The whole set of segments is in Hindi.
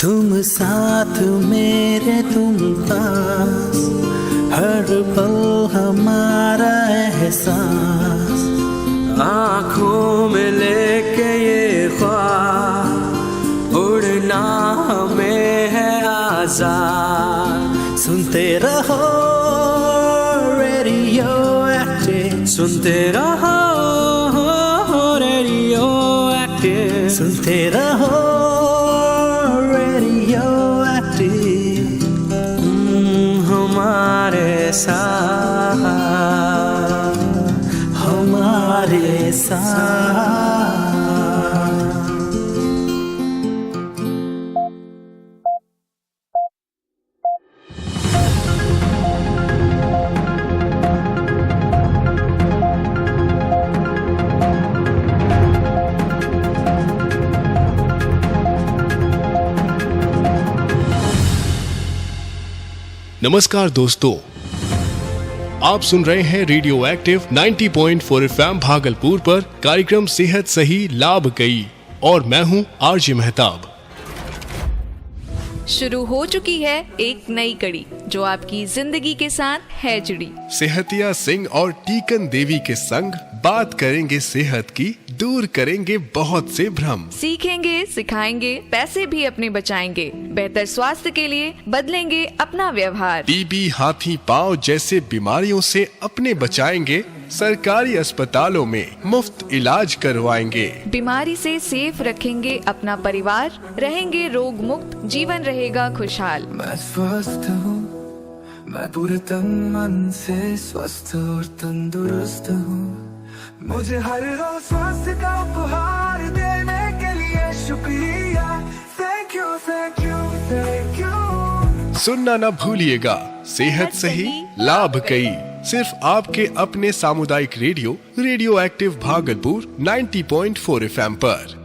तुम साथ मेरे तुम पास, हर पल हमारा एहसास, आँखों में लेके ये ख्वाब, उड़ना हमें है आजाद। सुनते रहो रेडियो एक्टिव, सुनते रहो रेडियो एक्टिव, सुनते रहो रेडियो एक्टिव। हमारे साथ, हमारे साथ। नमस्कार दोस्तों, आप सुन रहे हैं रेडियो एक्टिव 90.4 एफएम भागलपुर पर कार्यक्रम सेहत सही लाभ कई, और मैं हूं आरजे मेहताब। शुरू हो चुकी है एक नई कड़ी जो आपकी जिंदगी के साथ है जुड़ी। सेहतिया सिंह और टीकन देवी के संग बात करेंगे सेहत की, दूर करेंगे बहुत से भ्रम, सीखेंगे सिखाएंगे, पैसे भी अपने बचाएंगे, बेहतर स्वास्थ्य के लिए बदलेंगे अपना व्यवहार। टीबी, हाथी पांव जैसे बीमारियों से अपने बचाएंगे, सरकारी अस्पतालों में मुफ्त इलाज करवाएंगे। बीमारी से सेफ रखेंगे अपना परिवार, रहेंगे रोग मुक्त, जीवन रहेगा खुशहाल। मैं स्वस्थ हूँ, मैं पूरे तन मन से स्वस्थ और तंदुरुस्त हूँ। मुझे हर रोज स्वास्थ्य का उपहार देने के लिए शुक्रिया। Thank you thank you thank you. सुनना न भूलिएगा सेहत सही लाभ कई, सिर्फ आपके अपने सामुदायिक रेडियो एक्टिव भागलपुर 90.4 एफएम पर।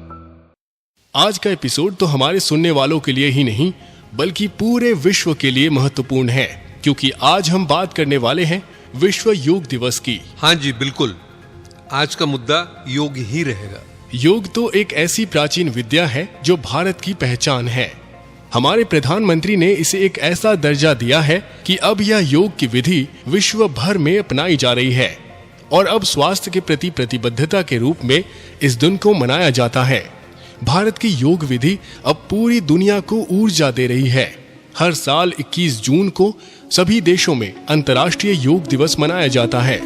आज का एपिसोड तो हमारे सुनने वालों के लिए ही नहीं बल्कि पूरे विश्व के लिए महत्वपूर्ण है, क्योंकि आज हम बात करने वाले हैं विश्व योग दिवस की। हाँ जी बिल्कुल, आज का मुद्दा योग ही रहेगा। योग तो एक ऐसी प्राचीन विद्या है जो भारत की पहचान है। हमारे प्रधानमंत्री ने इसे एक ऐसा दर्जा दिया है कि अब यह योग की विधि विश्व भर में अपनाई जा रही है, और अब स्वास्थ्य के प्रति प्रतिबद्धता के रूप में इस दिन को मनाया जाता है। भारत की योग विधि अब पूरी दुनिया को ऊर्जा दे रही है। हर साल 21 जून को सभी देशों में अंतर्राष्ट्रीय योग दिवस मनाया जाता है।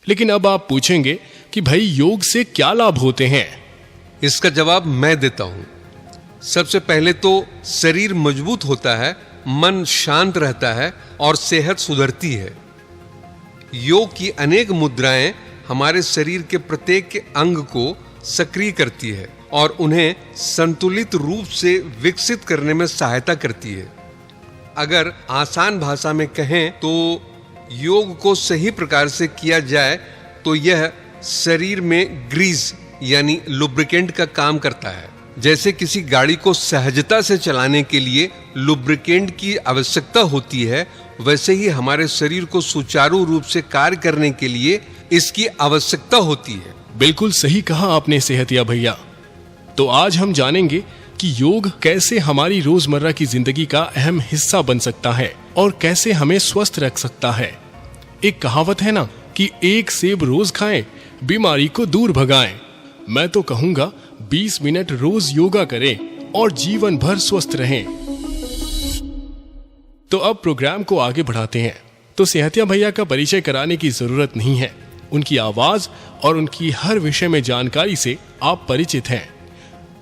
लेकिन अब आप पूछेंगे कि भाई योग से क्या लाभ होते हैं? इसका जवाब मैं देता हूँ। सबसे पहले तो शरीर मजबूत होता है, मन शांत रहता है और सेहत सुधरती है। योग की अनेक मुद्राएं हमारे शरीर के प्रत्येक अंग को सक्रिय करती है और उन्हें संतुलित रूप से विकसित करने में सहायता करती है। अगर आसान भाषा में कहें तो योग को सही प्रकार से किया जाए तो यह शरीर में ग्रीस यानी लुब्रिकेंट का काम करता है। जैसे किसी गाड़ी को सहजता से चलाने के लिए लुब्रिकेंट की आवश्यकता होती है, वैसे ही हमारे शरीर को सुचारू रूप से कार्य करने के लिए इसकी आवश्यकता होती है। बिल्कुल सही कहा आपने सेहतिया भैया। तो आज हम जानेंगे कि योग कैसे हमारी रोजमर्रा की जिंदगी का अहम हिस्सा बन सकता है और कैसे हमें स्वस्थ रख सकता है। एक कहावत है ना कि एक सेब रोज खाएं, बीमारी को दूर भगाएं। मैं तो कहूंगा 20 मिनट रोज योगा करें और जीवन भर स्वस्थ रहें। तो अब प्रोग्राम को आगे बढ़ाते हैं। तो सेहतिया भैया का परिचय कराने की जरूरत नहीं है, उनकी आवाज और उनकी हर विषय में जानकारी से आप परिचित हैं।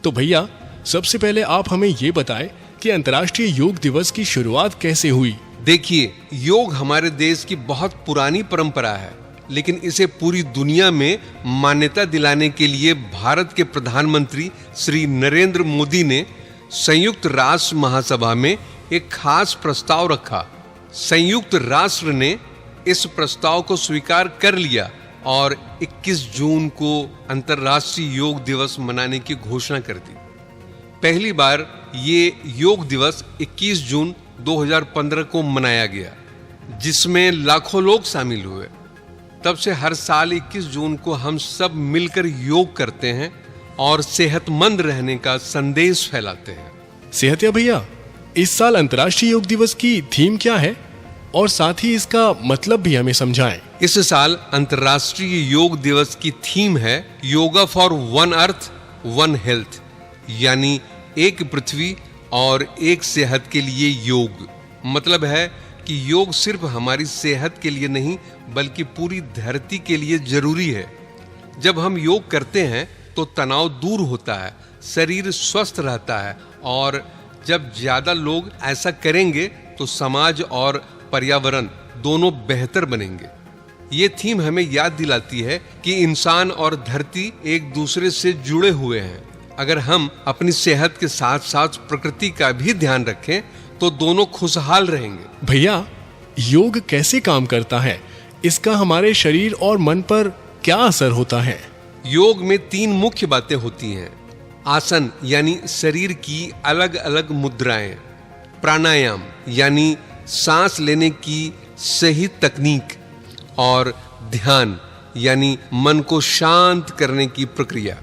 तो भैया सबसे पहले आप हमें ये बताएं कि अंतर्राष्ट्रीय योग दिवस की शुरुआत कैसे हुई? देखिए, योग हमारे देश की बहुत पुरानी परंपरा है, लेकिन इसे पूरी दुनिया में मान्यता दिलाने के लिए भारत के प्रधानमंत्री श्री नरेंद्र मोदी ने संयुक्त राष्ट्र महासभा में एक खास प्रस्ताव रखा। संयुक्त राष्ट्र ने इस प्रस्ताव को स्वीकार कर लिया और 21 जून को अंतर्राष्ट्रीय योग दिवस मनाने की घोषणा कर दी। पहली बार ये योग दिवस 21 जून 2015 को मनाया गया, जिसमें लाखों लोग शामिल हुए। तब से हर साल 21 जून को हम सब मिलकर योग करते हैं और सेहतमंद रहने का संदेश फैलाते हैं। सेहतिया भैया, इस साल अंतर्राष्ट्रीय योग दिवस की थीम क्या है और साथ ही इसका मतलब भी हमें समझाएं। इस साल अंतर्राष्ट्रीय योग दिवस की थीम है yoga for one earth one health, यानी एक पृथ्वी और एक सेहत के लिए योग। मतलब है कि योग सिर्फ हमारी सेहत के लिए नहीं बल्कि पूरी धरती के लिए जरूरी है। जब हम योग करते हैं तो तनाव दूर होता है, शरीर स्वस्थ रहता है और जब ज्यादा लोग ऐसा करेंगे तो समाज और पर्यावरण दोनों बेहतर बनेंगे। ये थीम हमें याद दिलाती है कि इंसान और धरती एक दूसरे से जुड़े हुए हैं। अगर हम अपनी सेहत के साथ साथ प्रकृति का भी ध्यान रखें तो दोनों खुशहाल रहेंगे। भैया, योग कैसे काम करता है? इसका हमारे शरीर और मन पर क्या असर होता है? योग में 3 मुख्य बातें होती हैं। आसन यानी शरीर की अलग अलग मुद्राएं, प्राणायाम यानी सांस लेने की सही तकनीक और ध्यान यानी मन को शांत करने की प्रक्रिया।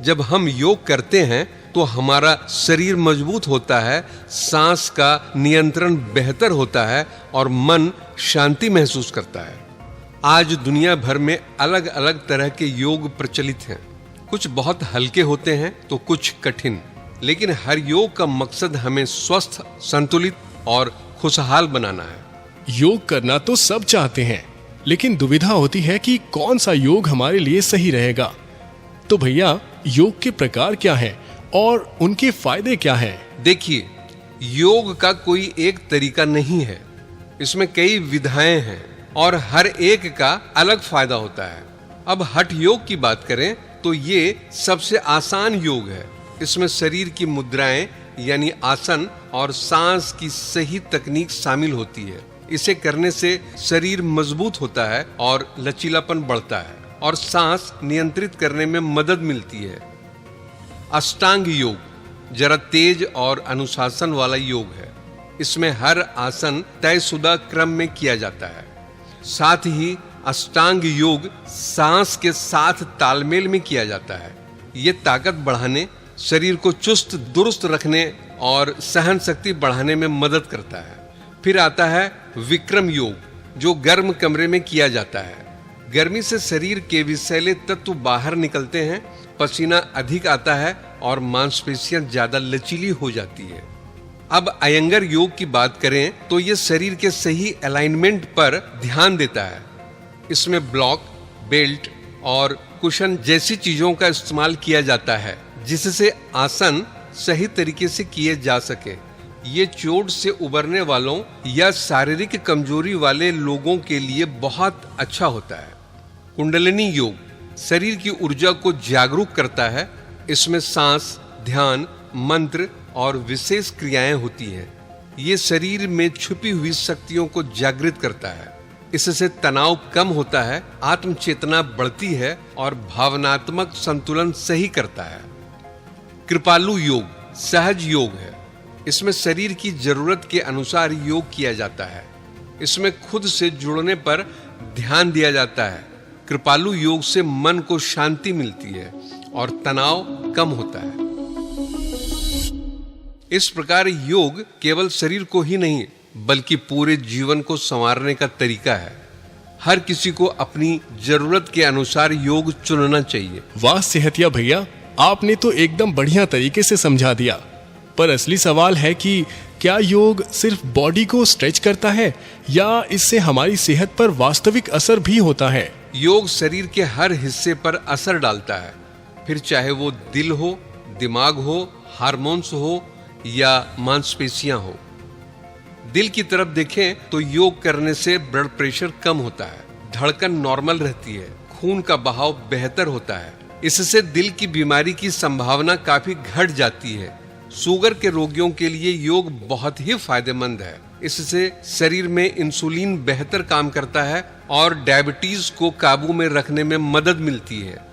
जब हम योग करते हैं तो हमारा शरीर मजबूत होता है, सांस का नियंत्रण बेहतर होता है और मन शांति महसूस करता है। आज दुनिया भर में अलग अलग तरह के योग प्रचलित हैं। कुछ बहुत हल्के होते हैं तो कुछ कठिन, लेकिन हर योग का मकसद हमें स्वस्थ, संतुलित और खुशहाल बनाना है। योग करना तो सब चाहते हैं, लेकिन दुविधा होती है कि कौन सा योग हमारे लिए सही रहेगा। तो भैया, योग के प्रकार क्या हैं और उनके फायदे क्या हैं? देखिए, योग का कोई एक तरीका नहीं है, इसमें कई विधाएं हैं और हर एक का अलग फायदा होता है। अब हठ योग की बात करें तो ये सबसे आसान योग है। इसमें शरीर की मुद्राएं यानी आसन और सांस की सही तकनीक शामिल होती है। इसे करने से शरीर मजबूत होता है और लचीलापन बढ़ता है और सांस नियंत्रित करने में मदद मिलती है। अष्टांग योग जरा तेज और अनुशासन वाला योग है। इसमें हर आसन तयशुदा क्रम में किया जाता है। साथ ही अष्टांग योग सांस के साथ तालमेल में किया जाता है। ये ताकत बढ़ाने, शरीर को चुस्त दुरुस्त रखने और सहन शक्ति बढ़ाने में मदद करता है। फिर आता है विक्रम योग, जो गर्म कमरे में किया जाता है। गर्मी से शरीर के विषैले तत्व बाहर निकलते हैं, पसीना अधिक आता है और मांसपेशियां ज्यादा लचीली हो जाती है। अब अयंगर योग की बात करें तो ये शरीर के सही अलाइनमेंट पर ध्यान देता है। इसमें ब्लॉक, बेल्ट और कुशन जैसी चीजों का इस्तेमाल किया जाता है, जिससे आसन सही तरीके से किए जा सके। ये चोट से उबरने वालों या शारीरिक कमजोरी वाले लोगों के लिए बहुत अच्छा होता है। कुंडलिनी योग शरीर की ऊर्जा को जागरूक करता है। इसमें सांस, ध्यान, मंत्र और विशेष क्रियाएं होती हैं। ये शरीर में छुपी हुई शक्तियों को जागृत करता है। इससे तनाव कम होता है, आत्म चेतना बढ़ती है और भावनात्मक संतुलन सही करता है। कृपालु योग सहज योग है। इसमें शरीर की जरूरत के अनुसार योग किया जाता है। इसमें खुद से जुड़ने पर ध्यान दिया जाता है। कृपालु योग से मन को शांति मिलती है और तनाव कम होता है। इस प्रकार योग केवल शरीर को ही नहीं बल्कि पूरे जीवन को संवारने का तरीका है। हर किसी को अपनी जरूरत के अनुसार योग चुनना चाहिए। वाह सेहतिया भैया, आपने तो एकदम बढ़िया तरीके से समझा दिया। पर असली सवाल है कि क्या योग सिर्फ बॉडी को स्ट्रेच करता है या इससे हमारी सेहत पर वास्तविक असर भी होता है? योग शरीर के हर हिस्से पर असर डालता है, फिर चाहे वो दिल हो, दिमाग हो, हार्मोन्स हो या मांसपेशियां हो। दिल की तरफ देखें तो योग करने से ब्लड प्रेशर कम होता है, धड़कन नॉर्मल रहती है, खून का बहाव बेहतर होता है। इससे दिल की बीमारी की संभावना काफी घट जाती है। शुगर के रोगियों के लिए योग बहुत ही फायदेमंद है। इससे शरीर में इंसुलिन बेहतर काम करता है और डायबिटीज को काबू में रखने में मदद मिलती है।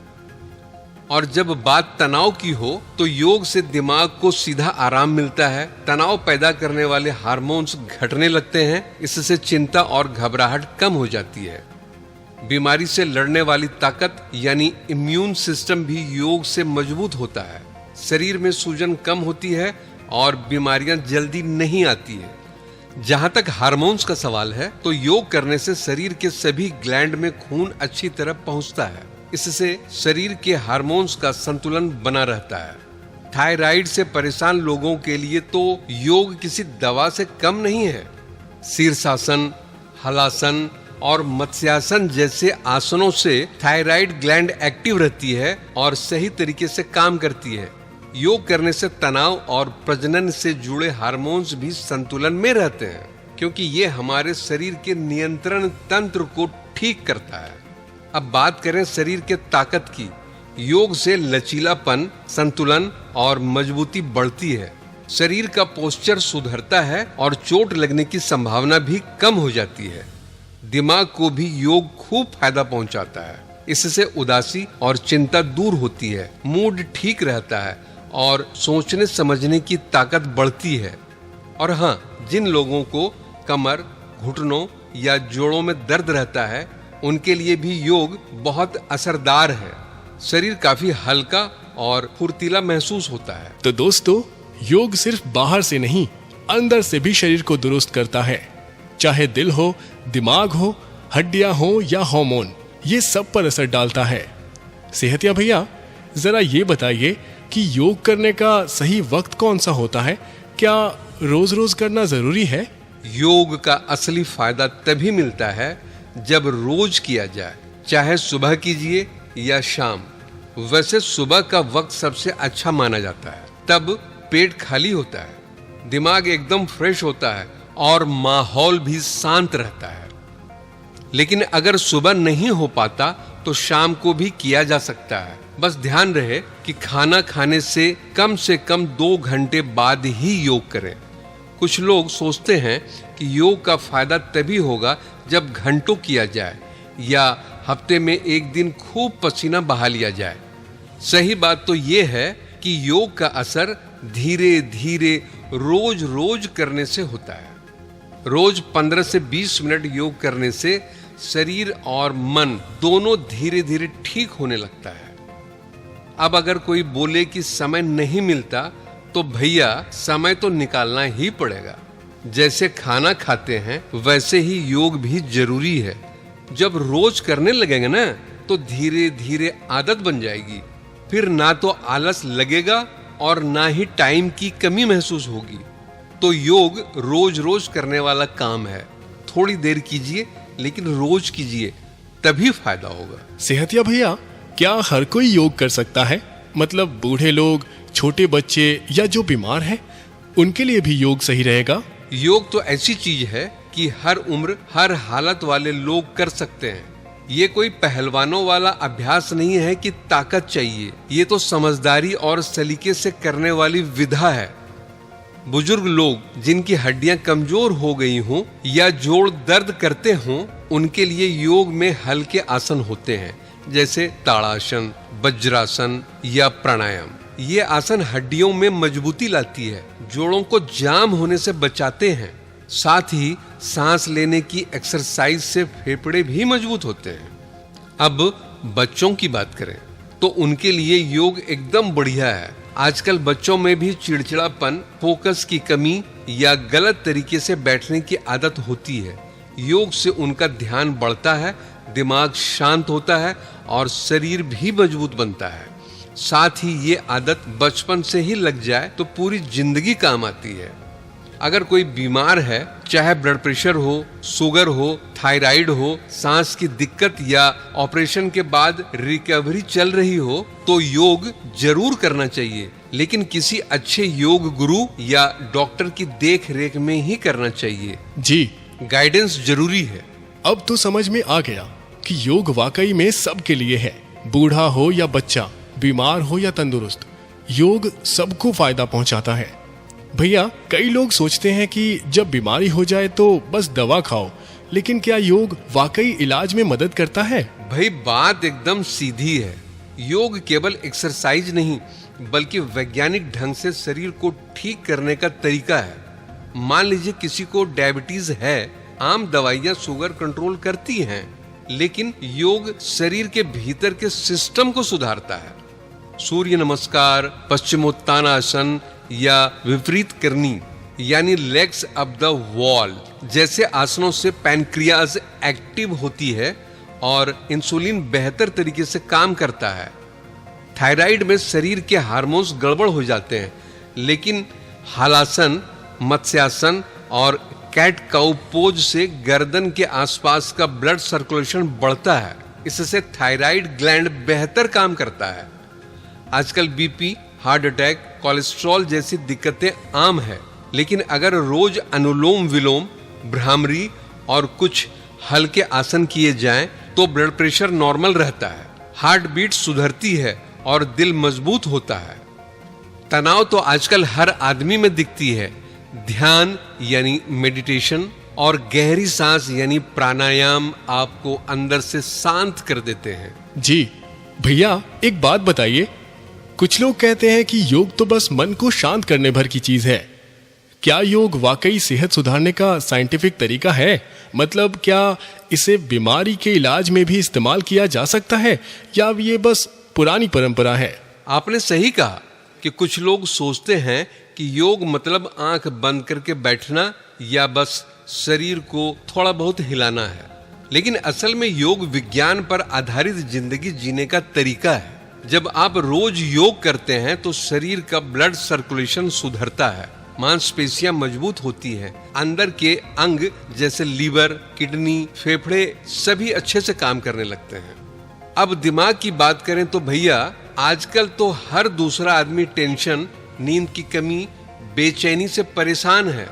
और जब बात तनाव की हो तो योग से दिमाग को सीधा आराम मिलता है। तनाव पैदा करने वाले हार्मोन्स घटने लगते हैं। इससे चिंता और घबराहट कम हो जाती है। बीमारी से लड़ने वाली ताकत यानी इम्यून सिस्टम भी योग से मजबूत होता है। शरीर में सूजन कम होती है और बीमारियां जल्दी नहीं आती है। जहां तक हार्मोन्स का सवाल है तो योग करने से शरीर के सभी ग्लैंड में खून अच्छी तरह पहुंचता है। इससे शरीर के हार्मोन्स का संतुलन बना रहता है। थायराइड से परेशान लोगों के लिए तो योग किसी दवा से कम नहीं है। शीर्षासन, हलासन और मत्स्यासन जैसे आसनों से थायराइड ग्लैंड एक्टिव रहती है और सही तरीके से काम करती है। योग करने से तनाव और प्रजनन से जुड़े हार्मोन्स भी संतुलन में रहते हैं, क्योंकि ये हमारे शरीर के नियंत्रण तंत्र को ठीक करता है। अब बात करें शरीर के ताकत की। योग से लचीलापन, संतुलन और मजबूती बढ़ती है। शरीर का पोस्चर सुधरता है और चोट लगने की संभावना भी कम हो जाती है। दिमाग को भी योग खूब फायदा पहुंचाता है। इससे उदासी और चिंता दूर होती है, मूड ठीक रहता है और सोचने समझने की ताकत बढ़ती है। और हाँ, जिन लोगों को कमर, घुटनों या जोड़ों में दर्द रहता है, उनके लिए भी योग बहुत असरदार है। शरीर काफी हल्का और फुर्तीला महसूस होता है। तो दोस्तों, योग सिर्फ बाहर से नहीं, अंदर से भी शरीर को दुरुस्त करता है। चाहे दिल हो, दिमाग हो, हड्डियां हो या हार्मोन, ये सब पर असर डालता है। सेहतिया भैया, जरा ये बताइए कि योग करने का सही वक्त कौन सा होता है? क्या रोज रोज करना जरूरी है? योग का असली फायदा तभी मिलता है जब रोज किया जाए, चाहे सुबह कीजिए या शाम। वैसे सुबह का वक्त सबसे अच्छा माना जाता है। तब पेट खाली होता है, दिमाग एकदम फ्रेश होता है और माहौल भी शांत रहता है। लेकिन अगर सुबह नहीं हो पाता तो शाम को भी किया जा सकता है। बस ध्यान रहे कि खाना खाने से कम 2 घंटे बाद ही योग करें। कुछ लोग सोचते हैं कि योग का फायदा तभी होगा जब घंटों किया जाए या हफ्ते में एक दिन खूब पसीना बहा लिया जाए। सही बात तो ये है कि योग का असर धीरे धीरे रोज रोज करने से होता है। रोज 15 से 20 मिनट योग करने से शरीर और मन दोनों धीरे धीरे ठीक होने लगता है। अब अगर कोई बोले कि समय नहीं मिलता, तो भैया समय तो निकालना ही पड़ेगा। जैसे खाना खाते हैं वैसे ही योग भी जरूरी है। जब रोज करने लगेंगे ना, तो धीरे धीरे आदत बन जाएगी। फिर ना तो आलस लगेगा और ना ही टाइम की कमी महसूस होगी। तो योग रोज रोज करने वाला काम है। थोड़ी देर कीजिए, लेकिन रोज कीजिए, तभी फायदा होगा। सेहतिया भैया, क्या हर कोई योग कर सकता है? मतलब बूढ़े लोग, छोटे बच्चे या जो बीमार हैं, उनके लिए भी योग सही रहेगा? योग तो ऐसी चीज है कि हर उम्र, हर हालत वाले लोग कर सकते हैं। ये कोई पहलवानों वाला अभ्यास नहीं है कि ताकत चाहिए। ये तो समझदारी और सलीके से करने वाली विधा है। बुजुर्ग लोग जिनकी हड्डियां कमजोर हो गई हों या जोड़ दर्द करते हों, उनके लिए योग में हल्के आसन होते हैं, जैसे ताड़ासन, वज्रासन या प्राणायाम। ये आसन हड्डियों में मजबूती लाती है, जोड़ों को जाम होने से बचाते हैं। साथ ही सांस लेने की एक्सरसाइज से फेफड़े भी मजबूत होते हैं। अब बच्चों की बात करें तो उनके लिए योग एकदम बढ़िया है। आजकल बच्चों में भी चिड़चिड़ापन, फोकस की कमी या गलत तरीके से बैठने की आदत होती है। योग से उनका ध्यान बढ़ता है, दिमाग शांत होता है और शरीर भी मजबूत बनता है। साथ ही ये आदत बचपन से ही लग जाए तो पूरी जिंदगी काम आती है। अगर कोई बीमार है, चाहे ब्लड प्रेशर हो, शुगर हो, थायराइड हो, सांस की दिक्कत या ऑपरेशन के बाद रिकवरी चल रही हो, तो योग जरूर करना चाहिए, लेकिन किसी अच्छे योग गुरु या डॉक्टर की देख रेख में ही करना चाहिए। जी, गाइडेंस जरूरी है। अब तो समझ में आ गया कि योग वाकई में सबके लिए है। बूढ़ा हो या बच्चा, बीमार हो या तंदुरुस्त, योग सबको फायदा पहुंचाता है। भैया, कई लोग सोचते हैं कि जब बीमारी हो जाए तो बस दवा खाओ, लेकिन क्या योग वाकई इलाज में मदद करता है? भाई, बात एकदम सीधी है। योग केवल एक्सरसाइज नहीं, बल्कि वैज्ञानिक ढंग से शरीर को ठीक करने का तरीका है। मान लीजिए किसी को डायबिटीज है, आम दवाइयां शुगर कंट्रोल करती हैं, लेकिन योग शरीर के भीतर के सिस्टम को सुधारता है। सूर्य नमस्कार, पश्चिमोत्तानासन या विपरीत करनी यानी लेग्स अप द वॉल जैसे आसनों से पैनक्रियाज एक्टिव होती है और इंसुलिन बेहतर तरीके से काम करता है। थायराइड में शरीर के हार्मोन्स गड़बड़ हो जाते हैं, लेकिन हलासन, मत्स्यासन और कैट काउ पोज से गर्दन के आसपास का ब्लड सर्कुलेशन बढ़ता है। इससे थायराइड ग्लैंड बेहतर काम करता है। आजकल बीपी, हार्ट अटैक, कोलेस्ट्रॉल जैसी दिक्कतें आम है, लेकिन अगर रोज अनुलोम विलोम, भ्रामरी और कुछ हल्के आसन किए जाएं तो ब्लड प्रेशर नॉर्मल रहता है, हार्ट बीट सुधरती है और दिल मजबूत होता है। तनाव तो आजकल हर आदमी में दिखती है। ध्यान यानी मेडिटेशन और गहरी सांस यानी प्राणायाम आपको अंदर से शांत कर देते हैं। जी भैया, एक बात बताइए, कुछ लोग कहते हैं कि योग तो बस मन को शांत करने भर की चीज है। क्या योग वाकई सेहत सुधारने का साइंटिफिक तरीका है? मतलब क्या इसे बीमारी के इलाज में भी इस्तेमाल किया जा सकता है या ये बस पुरानी परंपरा है? आपने सही कहा कि कुछ लोग सोचते हैं कि योग मतलब आंख बंद करके बैठना या बस शरीर को थोड़ा बहुत हिलाना है, लेकिन असल में योग विज्ञान पर आधारित जिंदगी जीने का तरीका है। जब आप रोज योग करते हैं तो शरीर का ब्लड सर्कुलेशन सुधरता है, मांसपेशियां मजबूत होती हैं, अंदर के अंग जैसे लीवर, किडनी, फेफड़े सभी अच्छे से काम करने लगते हैं। अब दिमाग की बात करें तो भैया, आजकल तो हर दूसरा आदमी टेंशन, नींद की कमी, बेचैनी से परेशान है।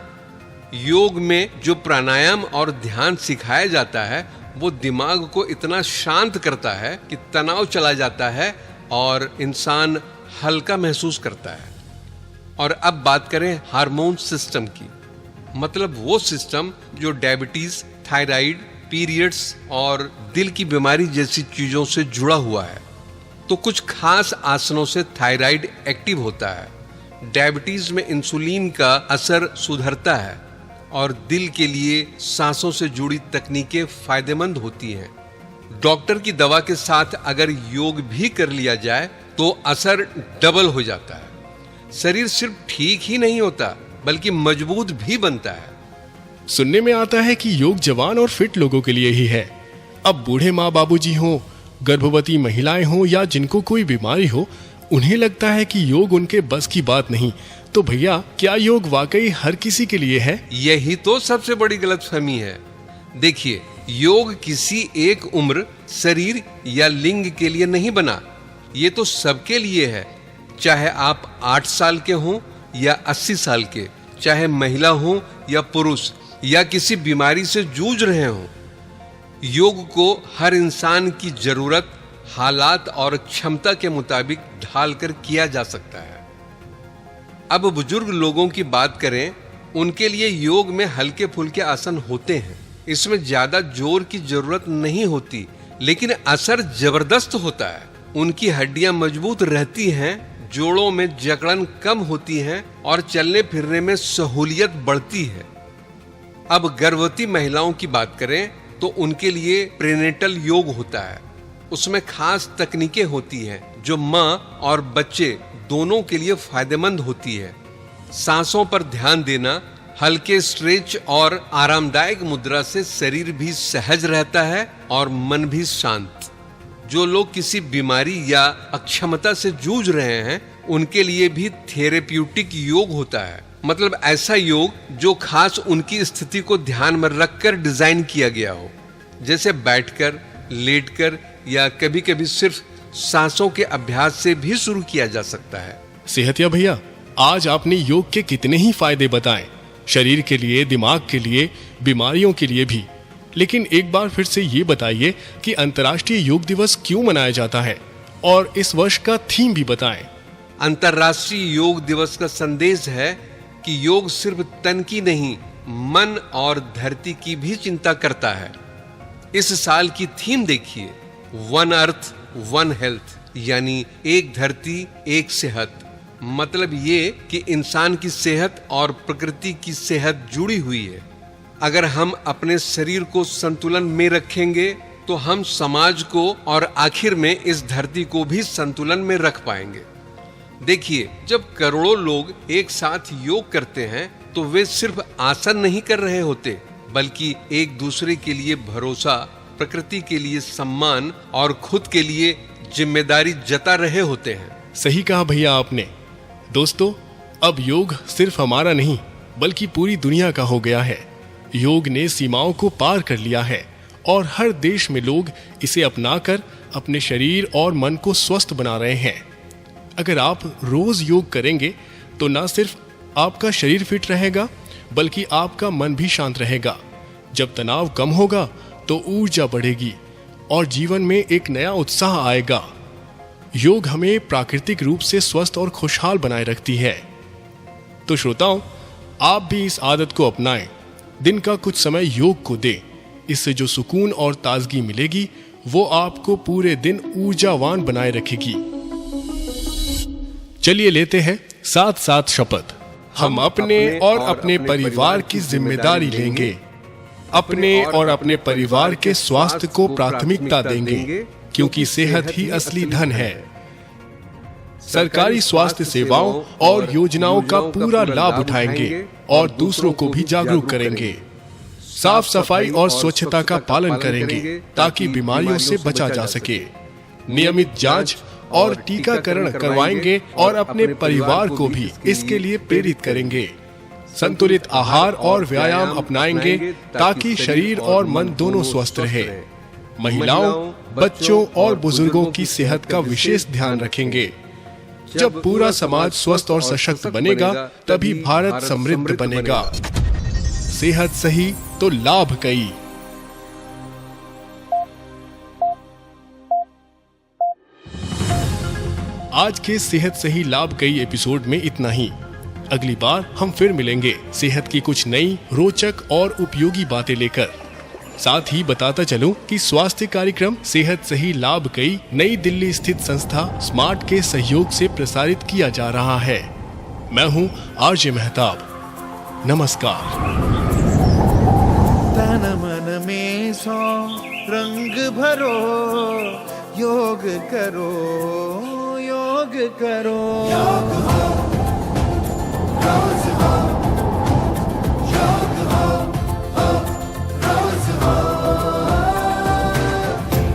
योग में जो प्राणायाम और ध्यान सिखाया जाता है वो दिमाग को इतना शांत करता है कि तनाव चला जाता है और इंसान हल्का महसूस करता है। और अब बात करें हार्मोन सिस्टम की, मतलब वो सिस्टम जो डायबिटीज, थायराइड, पीरियड्स और दिल की बीमारी जैसी चीजों से जुड़ा हुआ है। तो कुछ खास आसनों से थायराइड एक्टिव होता है, डायबिटीज में इंसुलिन का असर सुधरता है और दिल के लिए सांसों से जुड़ी तकनीकें फायदेमंद होती हैं। डॉक्टर की दवा के साथ अगर योग भी कर लिया जाए तो असर डबल हो जाता है। शरीर सिर्फ ठीक ही नहीं होता बल्कि मजबूत भी बनता है। सुनने में आता है कि योग जवान और फिट लोगों के लिए ही है। अब बूढ़े माँ बाबूजी हों, गर्भवती महिलाएं हों या जिनको कोई बीमारी हो, उन्हें लगता है कि योग उनके बस की बात नहीं। तो भैया, क्या योग वाकई हर किसी के लिए है? यही तो सबसे बड़ी गलतफहमी है। देखिए, योग किसी एक उम्र, शरीर या लिंग के लिए नहीं बना। ये तो सबके लिए है, चाहे आप 8 साल के हों या 80 साल के, चाहे महिला हो या पुरुष या किसी बीमारी से जूझ रहे हों। योग को हर इंसान की जरूरत, हालात और क्षमता के मुताबिक ढालकर किया जा सकता है। अब बुजुर्ग लोगों की बात करें, उनके लिए योग में हल्के फुल्के आसन होते हैं। इसमें ज्यादा जोर की जरूरत नहीं होती, लेकिन असर जबरदस्त होता है। उनकी हड्डियां मजबूत रहती हैं, जोड़ों में जकड़न कम होती है और चलने फिरने में सहूलियत बढ़ती है। अब गर्भवती महिलाओं की बात करें तो उनके लिए प्रीनेटल योग होता है। उसमें खास तकनीकें होती हैं जो मां और बच्चे दोनों के लिए फायदेमंद होती है। सांसों पर ध्यान देना, हल्के स्ट्रेच और आरामदायक मुद्रा से शरीर भी सहज रहता है और मन भी शांत। जो लोग किसी बीमारी या अक्षमता से जूझ रहे हैं, उनके लिए भी थेरेप्यूटिक योग होता है। मतलब ऐसा योग जो खास उनकी स्थिति को ध्यान में रखकर डिजाइन किया गया हो, जैसे बैठकर, लेटकर या कभी-कभी सिर्फ सांसों के अभ्यास से भी शुरू किया जा सकता है। सेहतिया भैया, आज आपने योग के कितने ही फायदे बताएं, शरीर के लिए, दिमाग के लिए, बीमारियों के लिए भी। लेकिन एक बार फिर से ये बताइए कि अंतर्राष्ट्रीय योग दिवस क्यों मनाया जाता है और इस वर्ष का थीम भी बताएं। अंतर्राष्ट्रीय योग दिवस का संदेश है कि योग सिर्फ तन की नहीं, मन और धरती की भी चिंता करता है। इस साल की थीम देखिए, वन अर्थ वन हेल्थ, यानी एक धरती एक सेहत। मतलब ये कि इंसान की सेहत और प्रकृति की सेहत जुड़ी हुई है। अगर हम अपने शरीर को संतुलन में रखेंगे तो हम समाज को और आखिर में इस धरती को भी संतुलन में रख पाएंगे। देखिए, जब करोड़ों लोग एक साथ योग करते हैं तो वे सिर्फ आसन नहीं कर रहे होते, बल्कि एक दूसरे के लिए भरोसा, प्रकृति के लिए सम्मान और खुद के लिए जिम्मेदारी जता रहे होते हैं। सही कहा भैया आपने। दोस्तों, अब योग सिर्फ हमारा नहीं बल्कि पूरी दुनिया का हो गया है। योग ने सीमाओं को पार कर लिया है और हर देश में लोग इसे अपनाकर अपने शरीर और मन को स्वस्थ बना रहे हैं। अगर आप रोज योग करेंगे तो न सिर्फ आपका शरीर फिट रहेगा बल्कि आपका मन भी शांत रहेगा। जब तनाव कम होगा तो ऊर्जा बढ़ेगी और जीवन में एक नया उत्साह आएगा। योग हमें प्राकृतिक रूप से स्वस्थ और खुशहाल बनाए रखती है। तो श्रोताओं, आप भी इस आदत को अपनाएं। दिन का कुछ समय योग को दें। इससे जो सुकून और ताजगी मिलेगी वो आपको पूरे दिन ऊर्जावान बनाए रखेगी। चलिए लेते हैं साथ साथ शपथ। हम अपने और अपने परिवार की जिम्मेदारी लेंगे। अपने और अपने परिवार के स्वास्थ्य को प्राथमिकता देंगे, क्योंकि सेहत ही असली धन है। सरकारी स्वास्थ्य सेवाओं और योजनाओं का पूरा लाभ उठाएंगे और दूसरों को भी जागरूक करेंगे। साफ सफाई और स्वच्छता का पालन करेंगे ताकि बीमारियों से बचा जा सके। नियमित जांच और टीकाकरण करवाएंगे और अपने परिवार को भी इसके लिए प्रेरित करेंगे। संतुलित आहार और व्यायाम अपनाएंगे ताकि शरीर और मन दोनों स्वस्थ रहे। महिलाओं, बच्चों और बुजुर्गों की सेहत का विशेष ध्यान रखेंगे। जब पूरा समाज स्वस्थ और सशक्त बनेगा तभी भारत समृद्ध बनेगा। सेहत सही तो लाभ कई। आज के सेहत सही लाभ कई एपिसोड में इतना ही। अगली बार हम फिर मिलेंगे सेहत की कुछ नई, रोचक और उपयोगी बातें लेकर। साथ ही बताता चलूं कि स्वास्थ्य कार्यक्रम सेहत सही लाभ कई नई दिल्ली स्थित संस्था स्मार्ट के सहयोग से प्रसारित किया जा रहा है। मैं हूं आरजे मेहताब। नमस्कार। तन मन में 100 रंग भरो, योग करो, योग करो।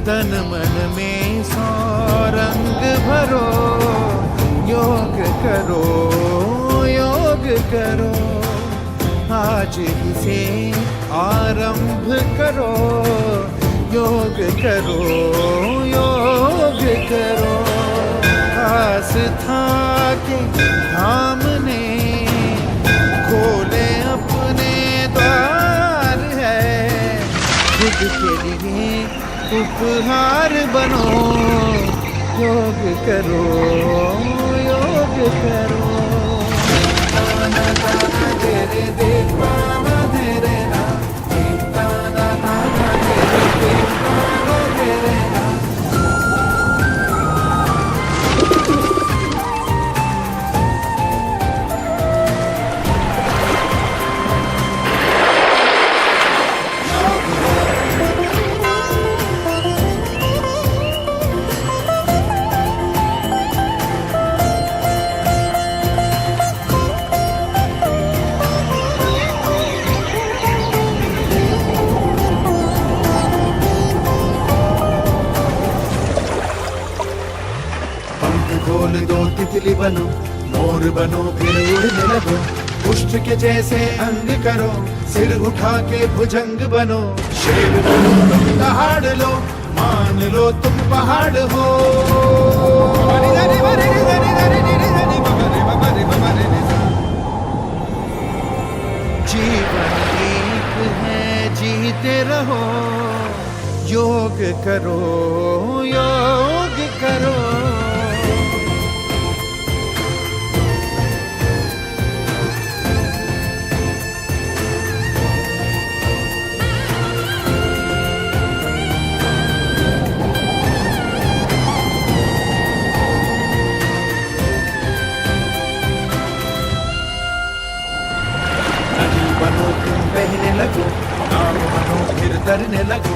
तन मन में 100 रंग भरो, योग करो, योग करो। आज ही से आरंभ करो, योग करो, योग करो। आस्था के धाम ने खोले अपने द्वार है। खुद के लिए उपहार बनो, योग करो, योग करो। तेरे देखना तेरे ना, तेरे ना। खोल दो तितली बनो, मोर बनो फिर उड़ने लगो। पुष्प के जैसे अंग करो, सिर उठा के भुजंग बनो। शेर बनो तुम दहाड़ लो, मान लो तुम पहाड़ हो। जीवन एक है, जीते रहो। योग करो, योग करो। बनो तुम बहने लगो, नाव बनो फिर तैरने लगो।